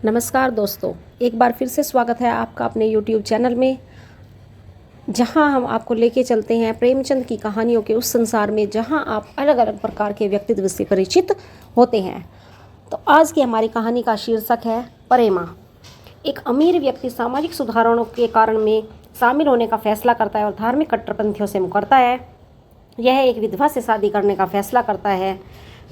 नमस्कार दोस्तों, एक बार फिर से स्वागत है आपका अपने YouTube चैनल में, जहां हम आपको लेके चलते हैं प्रेमचंद की कहानियों के उस संसार में जहां आप अलग अलग प्रकार के व्यक्तित्व से परिचित होते हैं। तो आज की हमारी कहानी का शीर्षक है प्रेमा। एक अमीर व्यक्ति सामाजिक सुधारों के कारण में शामिल होने का फैसला करता है और धार्मिक कट्टरपंथियों से मुकरता है। यह एक विधवा से शादी करने का फैसला करता है।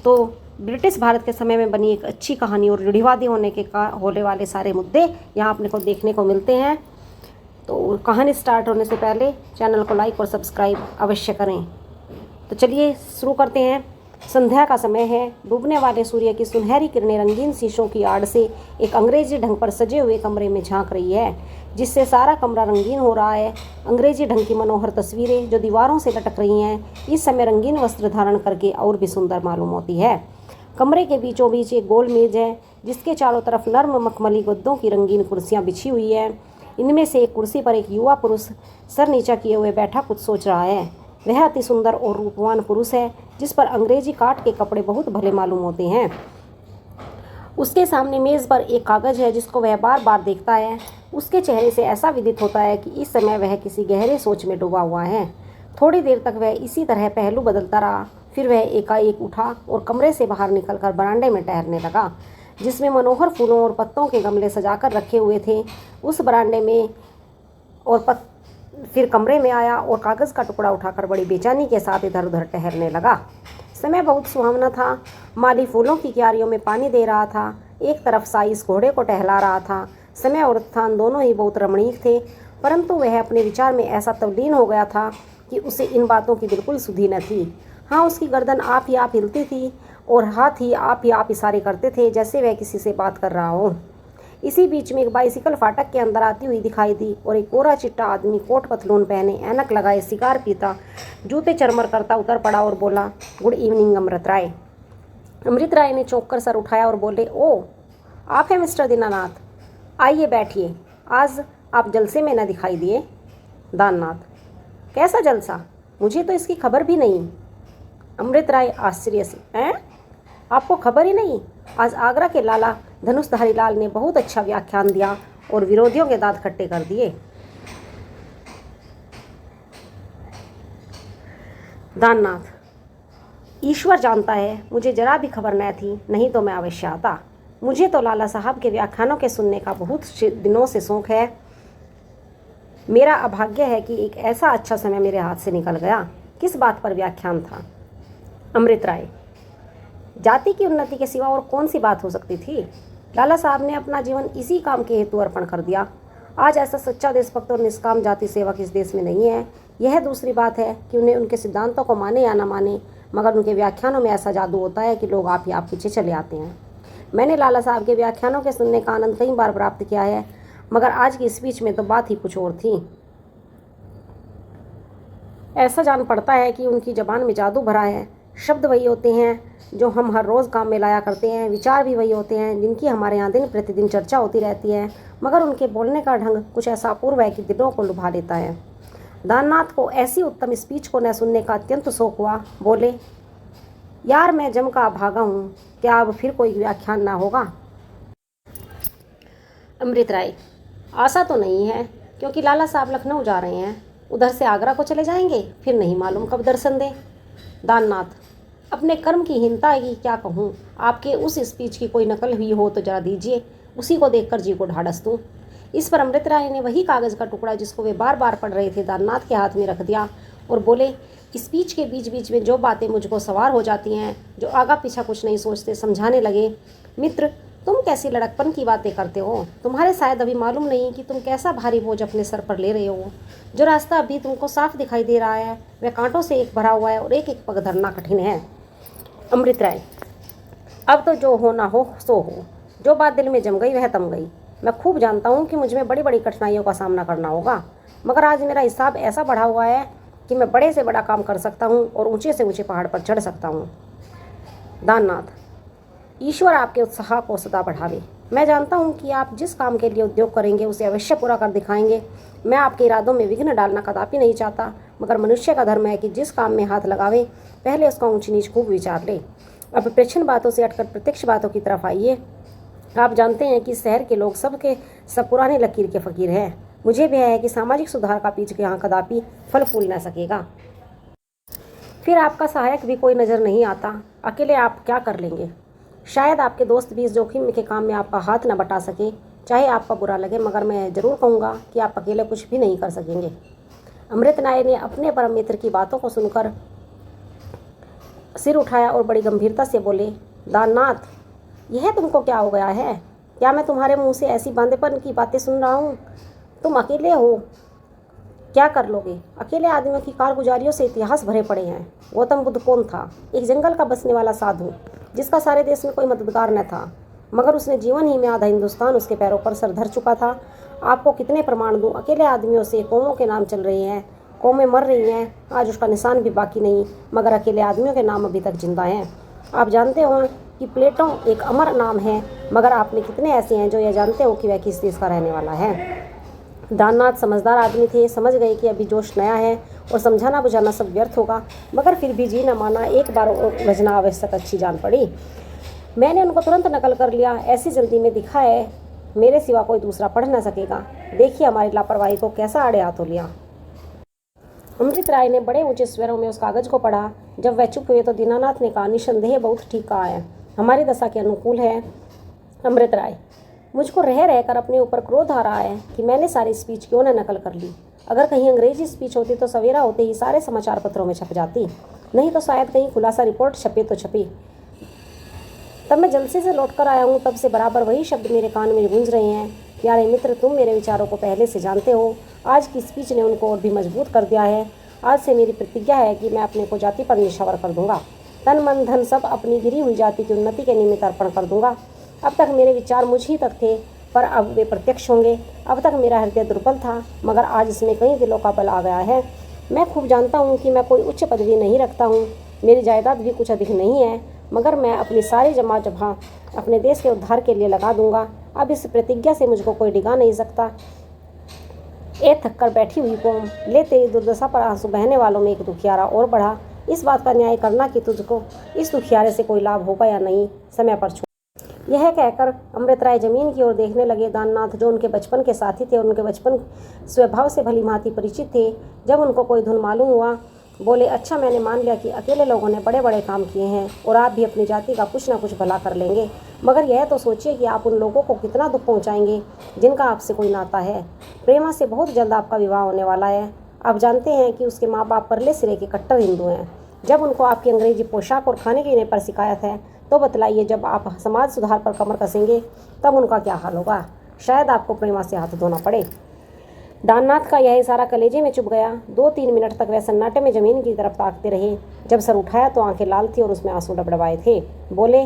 तो ब्रिटिश भारत के समय में बनी एक अच्छी कहानी और रूढ़िवादी होने वाले सारे मुद्दे यहाँ अपने को देखने को मिलते हैं। तो कहानी स्टार्ट होने से पहले चैनल को लाइक और सब्सक्राइब अवश्य करें। तो चलिए शुरू करते हैं। संध्या का समय है। डूबने वाले सूर्य की सुनहरी किरणें रंगीन शीशों की आड़ से एक अंग्रेजी ढंग पर सजे हुए कमरे में झांक रही है, जिससे सारा कमरा रंगीन हो रहा है। अंग्रेजी ढंग की मनोहर तस्वीरें जो दीवारों से लटक रही हैं, इस समय रंगीन वस्त्र धारण करके और भी सुंदर मालूम होती है। कमरे के बीचों बीच एक गोल मेज है, जिसके चारों तरफ नर्म मखमली गद्दों की रंगीन कुर्सियां बिछी हुई है। इनमें से एक कुर्सी पर एक युवा पुरुष सर नीचा किए हुए बैठा कुछ सोच रहा है। वह अति सुंदर और रूपवान पुरुष है, जिस पर अंग्रेजी काट के कपड़े बहुत भले मालूम होते हैं। उसके सामने मेज पर एक कागज है, जिसको वह बार बार देखता है। उसके चेहरे से ऐसा विदित होता है कि इस समय वह किसी गहरे सोच में डूबा हुआ है। थोड़ी देर तक वह इसी तरह पहलू बदलता रहा। फिर वह एकाएक उठा और कमरे से बाहर निकलकर बरामदे में टहलने लगा, जिसमें मनोहर फूलों और पत्तों के गमले सजाकर रखे हुए थे। उस बरामदे में फिर कमरे में आया और कागज़ का टुकड़ा उठाकर बड़ी बेचैनी के साथ इधर उधर टहलने लगा। समय बहुत सुहावना था। माली फूलों की क्यारियों में पानी दे रहा था। एक तरफ साइस घोड़े को टहला रहा था। समय और स्थान दोनों ही बहुत रमणीक थे, परंतु वह अपने विचार में ऐसा तल्लीन हो गया था कि उसे इन बातों की बिल्कुल सुधि न थी। हाँ, उसकी गर्दन आप ही आप हिलती थी और हाथ ही आप इशारे करते थे, जैसे वह किसी से बात कर रहा हो। इसी बीच में एक बाइसिकल फाटक के अंदर आती हुई दिखाई दी और एक कोरा चिट्टा आदमी कोट पतलून पहने, ऐनक लगाए, सिगार पीता, जूते चरमर करता उतर पड़ा और बोला, गुड इवनिंग अमृत राय। अमृत राय ने चौंक कर सर उठाया और बोले, ओ, आप हैं मिस्टर दीनानाथ, आइए बैठिए। आज आप जलसे में न दिखाई दिए। दाननाथ, कैसा जलसा? मुझे तो इसकी खबर भी नहीं। अमृत राय आश्चर्य से, हैं? आपको खबर ही नहीं? आज आगरा के लाला धनुषधारी लाल ने बहुत अच्छा व्याख्यान दिया और विरोधियों के दांत खट्टे कर दिए। दाननाथ, ईश्वर जानता है, मुझे जरा भी खबर न थी, नहीं तो मैं अवश्य आता। मुझे तो लाला साहब के व्याख्यानों के सुनने का बहुत दिनों से शौक है। मेरा अभाग्य है कि एक ऐसा अच्छा समय मेरे हाथ से निकल गया। किस बात पर व्याख्यान था? अमृत राय, जाति की उन्नति के सिवा और कौन सी बात हो सकती थी? लाला साहब ने अपना जीवन इसी काम के हेतु अर्पण कर दिया। आज ऐसा सच्चा देशभक्त और निष्काम जाति सेवक इस देश में नहीं है। यह दूसरी बात है कि उन्हें उनके सिद्धांतों को माने या ना माने, मगर उनके व्याख्यानों में ऐसा जादू होता है कि लोग आप ही आप पीछे चले आते हैं। मैंने लाला साहब के व्याख्यानों के सुनने का आनंद कई बार प्राप्त किया है, मगर आज की स्पीच में तो बात ही कुछ और थी। ऐसा जान पड़ता है कि उनकी जबान में जादू भरा है। शब्द वही होते हैं जो हम हर रोज़ काम में लाया करते हैं, विचार भी वही होते हैं जिनकी हमारे यहाँ दिन प्रतिदिन चर्चा होती रहती है, मगर उनके बोलने का ढंग कुछ ऐसा अपूर्व है कि दिलों को लुभा लेता है। दाननाथ को ऐसी उत्तम स्पीच को न सुनने का अत्यंत शौक हुआ। बोले, यार मैं जम का अभागा हूँ, क्या अब फिर कोई व्याख्यान ना होगा? अमृत राय, आशा तो नहीं है, क्योंकि लाला साहब लखनऊ जा रहे हैं, उधर से आगरा को चले जाएंगे, फिर नहीं मालूम कब दर्शन दें। दाननाथ, अपने कर्म की हीनता की क्या कहूँ। आपके उस स्पीच की कोई नकल हुई हो तो जरा दीजिए, उसी को देखकर जी को ढाढ़स दूँ। इस पर अमृत राय ने वही कागज़ का टुकड़ा जिसको वे बार बार पढ़ रहे थे दाननाथ के हाथ में रख दिया और बोले, स्पीच के बीच बीच में जो बातें मुझको सवार हो जाती हैं, जो आगा पीछा कुछ नहीं सोचते, समझाने लगे, मित्र तुम कैसी लड़कपन की बातें करते हो। तुम्हारे शायद अभी मालूम नहीं कि तुम कैसा भारी बोझ अपने सर पर ले रहे हो। जो रास्ता अभी तुमको साफ दिखाई दे रहा है वह कांटों से एक भरा हुआ है और एक एक पग धरना कठिन है। अमृत राय, अब तो जो हो ना हो सो हो। जो बात दिल में जम गई वह तम गई। मैं खूब जानता हूँ कि मुझ में बड़ी बड़ी कठिनाइयों का सामना करना होगा, मगर आज मेरा हिसाब ऐसा बढ़ा हुआ है कि मैं बड़े से बड़ा काम कर सकता हूँ और ऊंचे से ऊंचे पहाड़ पर चढ़ सकता हूँ। दाननाथ, ईश्वर आपके उत्साह को सदा बढ़ावे। मैं जानता हूँ कि आप जिस काम के लिए उद्योग करेंगे उसे अवश्य पूरा कर दिखाएंगे। मैं आपके इरादों में विघ्न डालना कदापि नहीं चाहता, मगर मनुष्य का धर्म है कि जिस काम में हाथ लगावे पहले उसका ऊंच नीच खूब विचार ले। अब प्रच्छन्न बातों से हटकर प्रत्यक्ष बातों की तरफ आइए। आप जानते हैं कि शहर के लोग सब पुराने लकीर के फ़कीर हैं। मुझे भी है कि सामाजिक सुधार का बीज यहाँ कदापि फल फूल न सकेगा। फिर आपका सहायक भी कोई नज़र नहीं आता। अकेले आप क्या कर लेंगे? शायद आपके दोस्त भी इस जोखिम के काम में आपका हाथ न बटा सके। चाहे आपका बुरा लगे, मगर मैं ज़रूर कहूँगा कि आप अकेले कुछ भी नहीं कर सकेंगे। अमृत राय ने अपने परम मित्र की बातों को सुनकर सिर उठाया और बड़ी गंभीरता से बोले, दाननाथ, यह तुमको क्या हो गया है? क्या मैं तुम्हारे मुंह से ऐसी बांदेपन की बातें सुन रहा हूँ? तुम अकेले हो, क्या कर लोगे? अकेले आदमियों की कारगुजारियों से इतिहास भरे पड़े हैं। गौतम बुद्ध कौन था? एक जंगल का बसने वाला साधु, जिसका सारे देश में कोई मददगार न था, मगर उसने जीवन ही में आधा हिंदुस्तान उसके पैरों पर सर धर चुका था। आपको कितने प्रमाण दूं? अकेले आदमियों से कौमों के नाम चल रहे हैं, कौमें मर रही हैं, आज उसका निशान भी बाकी नहीं, मगर अकेले आदमियों के नाम अभी तक जिंदा हैं। आप जानते हो कि प्लेटो एक अमर नाम है, मगर आप में कितने ऐसे हैं जो यह जानते हो कि वह किस देश का रहने वाला है? दाननाथ समझदार आदमी थे, समझ गए कि अभी जोश नया है और समझाना बुझाना सब व्यर्थ होगा, मगर फिर भी जी न माना, एक बार बजना आवश्यक अच्छी जान पड़ी। मैंने उनको तुरंत नकल कर लिया। ऐसी जल्दी में दिखा है, मेरे सिवा कोई दूसरा पढ़ न सकेगा। देखिए हमारी लापरवाही को कैसा आड़े हाथों लिया। अमृत राय ने बड़े ऊंचे स्वरों में उस कागज को पढ़ा। जब वह चुप हुए तो दीनानाथ ने कहा, निसंदेह बहुत ठीक कहा है, हमारी दशा के अनुकूल है। अमृत राय, मुझको रह रहकर अपने ऊपर क्रोध आ रहा है कि मैंने सारी स्पीच क्यों न नकल कर ली। अगर कहीं अंग्रेजी स्पीच होती तो सवेरा होते ही सारे समाचार पत्रों में छप जाती, नहीं तो शायद कहीं खुलासा रिपोर्ट छपे तो छपी। तब मैं जलसे से लौट कर आया हूँ, तब से बराबर वही शब्द मेरे कान में गूंज रहे हैं। प्यारे मित्र, तुम मेरे विचारों को पहले से जानते हो। आज की स्पीच ने उनको और भी मजबूत कर दिया है। आज से मेरी प्रतिज्ञा है कि मैं अपने को जाति पर निछावर कर दूंगा। तन मन धन सब अपनी गिरी हुई जाति की उन्नति के निमित्त अर्पण कर दूंगा। अब तक मेरे विचार मुझ ही तक थे, पर अब वे प्रत्यक्ष होंगे। अब तक मेरा हृदय दुर्बल था, मगर आज इसमें कई दिलों का बल आ गया है। मैं खूब जानता हूँ कि मैं कोई उच्च पदवी नहीं रखता हूँ, मेरी जायदाद भी कुछ अधिक नहीं है, मगर मैं अपनी सारी जमा जमा अपने देश के उद्धार के लिए लगा दूंगा। अब इस प्रतिज्ञा से मुझको कोई डिगा नहीं सकता। ए थक कर बैठी हुई कौम, ले तेरी दुर्दशा पर आंसू बहने वालों में एक दुखियारा और बढ़ा। इस बात का न्याय करना कि तुझको इस दुखियारे से कोई लाभ होगा या नहीं, समय पर छोड़। यह कहकर अमृत राय जमीन की ओर देखने लगे। दाननाथ, जो उनके बचपन के साथी थे और उनके बचपन स्वभाव से भली भांति परिचित थे, जब उनको कोई धुन मालूम हुआ, बोले, अच्छा, मैंने मान लिया कि अकेले लोगों ने बड़े बड़े काम किए हैं और आप भी अपनी जाति का कुछ ना कुछ भला कर लेंगे, मगर यह तो सोचिए कि आप उन लोगों को कितना दुख पहुंचाएंगे जिनका आपसे कोई नाता है। प्रेमा से बहुत जल्द आपका विवाह होने वाला है। आप जानते हैं कि उसके माँ बाप परले सिरे के कट्टर हिंदू हैं। जब उनको आपकी अंग्रेजी पोशाक और खाने पीने पर शिकायत है, तो बतलाइए, जब आप समाज सुधार पर कमर कसेंगे तब उनका क्या हाल होगा। शायद आपको प्रेमा से हाथ धोना पड़े। दाननाथ का यह इशारा कलेजे में चुभ गया। 2-3 मिनट तक वह सन्नाटे में जमीन की तरफ ताकते रहे। जब सर उठाया तो आंखें लाल थी और उसमें आंसू डबडबाए थे। बोले,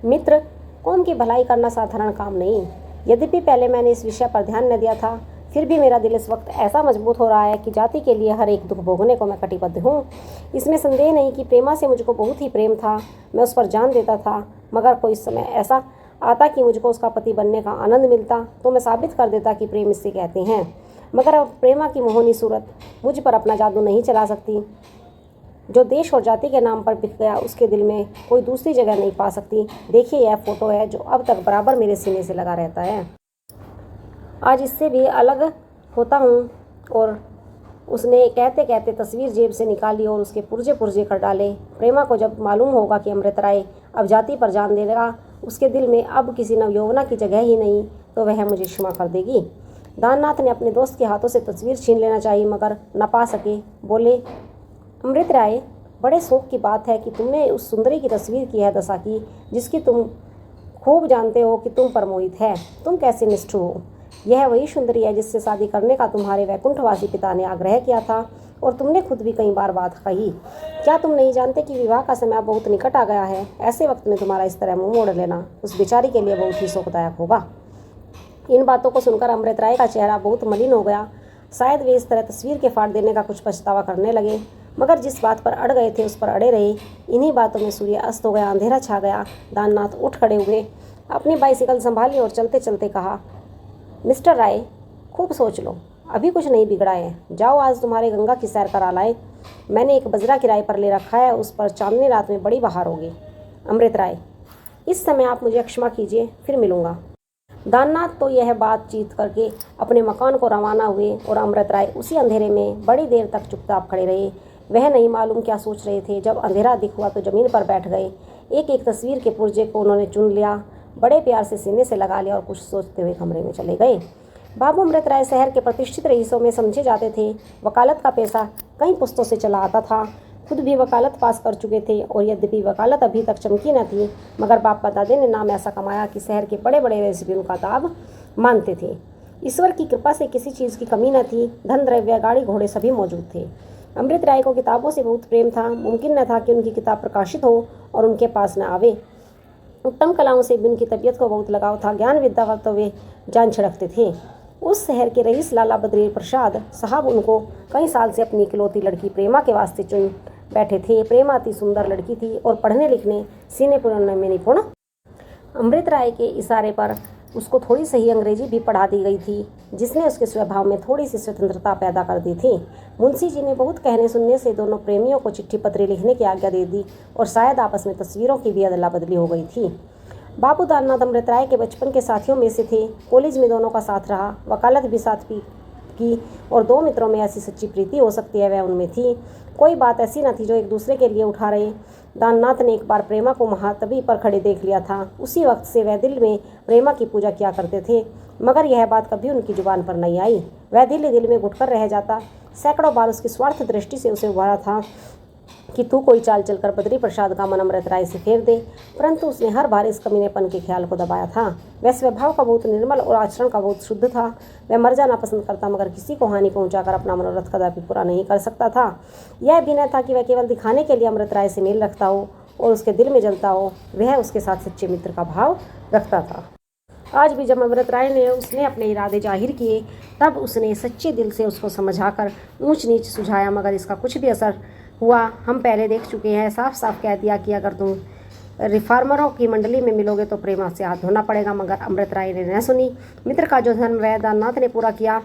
मित्र, कौम की भलाई करना साधारण काम नहीं। यद्यपि पहले मैंने इस विषय पर ध्यान न दिया था, फिर भी मेरा दिल इस वक्त ऐसा मजबूत हो रहा है कि जाति के लिए हर एक दुख भोगने को मैं कटिबद्ध हूँ। इसमें संदेह नहीं कि प्रेमा से मुझको बहुत ही प्रेम था, मैं उस पर जान देता था, मगर कोई समय ऐसा आता कि मुझको उसका पति बनने का आनंद मिलता, तो मैं साबित कर देता कि प्रेम इससे कहते हैं। मगर अब प्रेमा की मोहनी सूरत मुझ पर अपना जादू नहीं चला सकती। जो देश और जाति के नाम पर बिक गया, उसके दिल में कोई दूसरी जगह नहीं पा सकती। देखिए, यह फोटो है जो अब तक बराबर मेरे सीने से लगा रहता है। आज इससे भी अलग होता हूँ। और उसने कहते कहते तस्वीर जेब से निकाली और उसके पुर्जे पुर्जे कर डाले। प्रेमा को जब मालूम होगा कि अमृत राय अब जाति पर जान देगा, उसके दिल में अब किसी नवयौवना की जगह ही नहीं, तो वह मुझे क्षमा कर देगी। दाननाथ ने अपने दोस्त के हाथों से तस्वीर छीन लेना चाहिए, मगर न पा सके। बोले, अमृत राय, बड़े शौक की बात है कि तुमने उस सुंदरी की तस्वीर की है दशा की, जिसकी तुम खूब जानते हो कि तुम पर मोहित है। तुम कैसे निष्ठुर हो। यह वही सुंदरी है जिससे शादी करने का तुम्हारे वैकुंठवासी पिता ने आग्रह किया था, और तुमने खुद भी कई बार बात कही। क्या तुम नहीं जानते कि विवाह का समय बहुत निकट आ गया है? ऐसे वक्त में तुम्हारा इस तरह मुंह मोड़ लेना उस बेचारी के लिए बहुत ही शोकदायक होगा। इन बातों को सुनकर अमृत राय का चेहरा बहुत मलिन हो गया। शायद वे इस तरह तस्वीर के फाड़ देने का कुछ पछतावा करने लगे, मगर जिस बात पर अड़ गए थे उस पर अड़े रहे। इन्हीं बातों में सूर्य अस्त हो गया, अंधेरा छा गया। दाननाथ उठ खड़े हुए, अपनी बाइसिकल संभाली और चलते चलते कहा, मिस्टर राय, खूब सोच लो, अभी कुछ नहीं बिगड़ा है। जाओ, आज तुम्हारे गंगा की सैर करा लाए। मैंने एक बजरा किराए पर ले रखा है, उस पर चांदनी रात में बड़ी बहार होगी। अमृत राय, इस समय आप मुझे क्षमा कीजिए, फिर मिलूँगा। दाननाथ तो यह बातचीत करके अपने मकान को रवाना हुए और अमृत राय उसी अंधेरे में बड़ी देर तक चुपचाप खड़े रहे। वह नहीं मालूम क्या सोच रहे थे। जब अंधेरा दिख हुआ तो ज़मीन पर बैठ गए। एक एक तस्वीर के पुर्जे को उन्होंने चुन लिया, बड़े प्यार से सीने से लगा लिया और कुछ सोचते हुए कमरे में चले गए। बाबू अमृत राय शहर के प्रतिष्ठित रईसों में समझे जाते थे। वकालत का पैसा कई पुश्तों से चला आता था। खुद भी वकालत पास कर चुके थे और यद्यपि वकालत अभी तक चमकी न थी, मगर बाप दादे ने नाम ऐसा कमाया कि शहर के बड़े बड़े वैसे भी उनका दाब मानते थे। ईश्वर की कृपा से किसी चीज़ की कमी न थी। धन द्रव्य गाड़ी घोड़े सभी मौजूद थे। अमृत राय को किताबों से बहुत प्रेम था। मुमकिन न था कि उनकी किताब प्रकाशित हो और उनके पास न आवे। उत्तम कलाओं से भी उनकी तबीयत को बहुत लगाव था। ज्ञान विद्या तो वे जान छिड़कते थे। उस शहर के रईस लाला बद्री प्रसाद साहब उनको कई साल से अपनी इकलौती लड़की प्रेमा के वास्ते चुन बैठे थे। प्रेमा अति सुंदर लड़की थी और पढ़ने लिखने सीने पुराने में निपुण। अमृत राय के इशारे पर उसको थोड़ी सही अंग्रेजी भी पढ़ा दी गई थी, जिसने उसके स्वभाव में थोड़ी सी स्वतंत्रता पैदा कर दी थी। मुंशी जी ने बहुत कहने सुनने से दोनों प्रेमियों को चिट्ठी पत्री लिखने की आज्ञा दे दी और शायद आपस में तस्वीरों की भी अदला बदली हो गई थी। बाबू दाननाथ अमृत राय के बचपन के साथियों में से थे। कॉलेज में दोनों का साथ रहा, वकालत भी साथ की और दो मित्रों में ऐसी सच्ची प्रीति हो सकती है वह उनमें थी। कोई बात ऐसी न थी जो एक दूसरे के लिए उठा रहे। दाननाथ ने एक बार प्रेमा को महातबी पर खड़े देख लिया था। उसी वक्त से वह दिल में प्रेमा की पूजा किया करते थे, मगर यह बात कभी उनकी जुबान पर नहीं आई। वह दिल में घुटकर रह जाता। सैकड़ों बार उसकी स्वार्थ दृष्टि से उसे उभारा था कि तू कोई चाल चलकर बद्री प्रसाद का मन अमृत राय से फेर दे, परंतु उसने हर बार इस कमीनेपन के ख्याल को दबाया था। वह स्वभाव का बहुत निर्मल और आचरण का बहुत शुद्ध था। वह मर जाना पसंद करता, मगर किसी को हानि पहुंचाकर अपना मनोरथ कदापि पूरा नहीं कर सकता था। यह भी न था कि वह केवल दिखाने के लिए अमृत राय से मेल रखता हो और उसके दिल में जलता हो। वह उसके साथ सच्चे मित्र का भाव रखता था। आज भी जब अमृत राय ने उसने अपने इरादे जाहिर किए, तब उसने सच्चे दिल से उसको समझाकर ऊंच नीच सुझाया, मगर इसका कुछ भी असर हुआ हम पहले देख चुके हैं। साफ साफ कह दिया कि अगर तुम रिफॉर्मरों की मंडली में मिलोगे तो प्रेमा से हाथ धोना पड़ेगा, मगर अमृत राय ने न सुनी। मित्र का जो धर्म वह दाननाथ ने पूरा किया।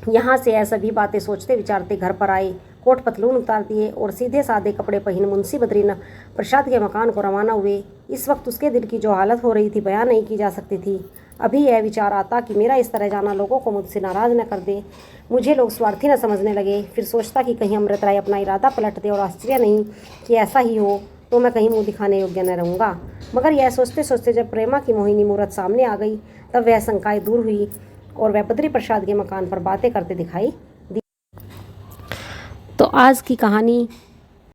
यहाँ से यह सभी बातें सोचते विचारते घर पर आए, कोट पतलून उतार दिए और सीधे सादे कपड़े पहन मुंशी बद्रीनाथ प्रसाद के मकान को रवाना हुए। इस वक्त उसके दिल की जो हालत हो रही थी बयान नहीं की जा सकती थी। अभी यह विचार आता कि मेरा इस तरह जाना लोगों को मुझसे नाराज़ न कर दे, मुझे लोग स्वार्थी न समझने लगे। फिर सोचता कि कहीं अमृत राय अपना इरादा पलट दे और आश्चर्य नहीं कि ऐसा ही हो तो मैं कहीं मुँह दिखाने योग्य न रहूँगा। मगर यह सोचते सोचते जब प्रेमा की मोहिनी मूरत सामने आ गई, तब वह शंकाएं दूर हुई और वह बद्री प्रसाद के मकान पर बातें करते दिखाई दी। तो आज की कहानी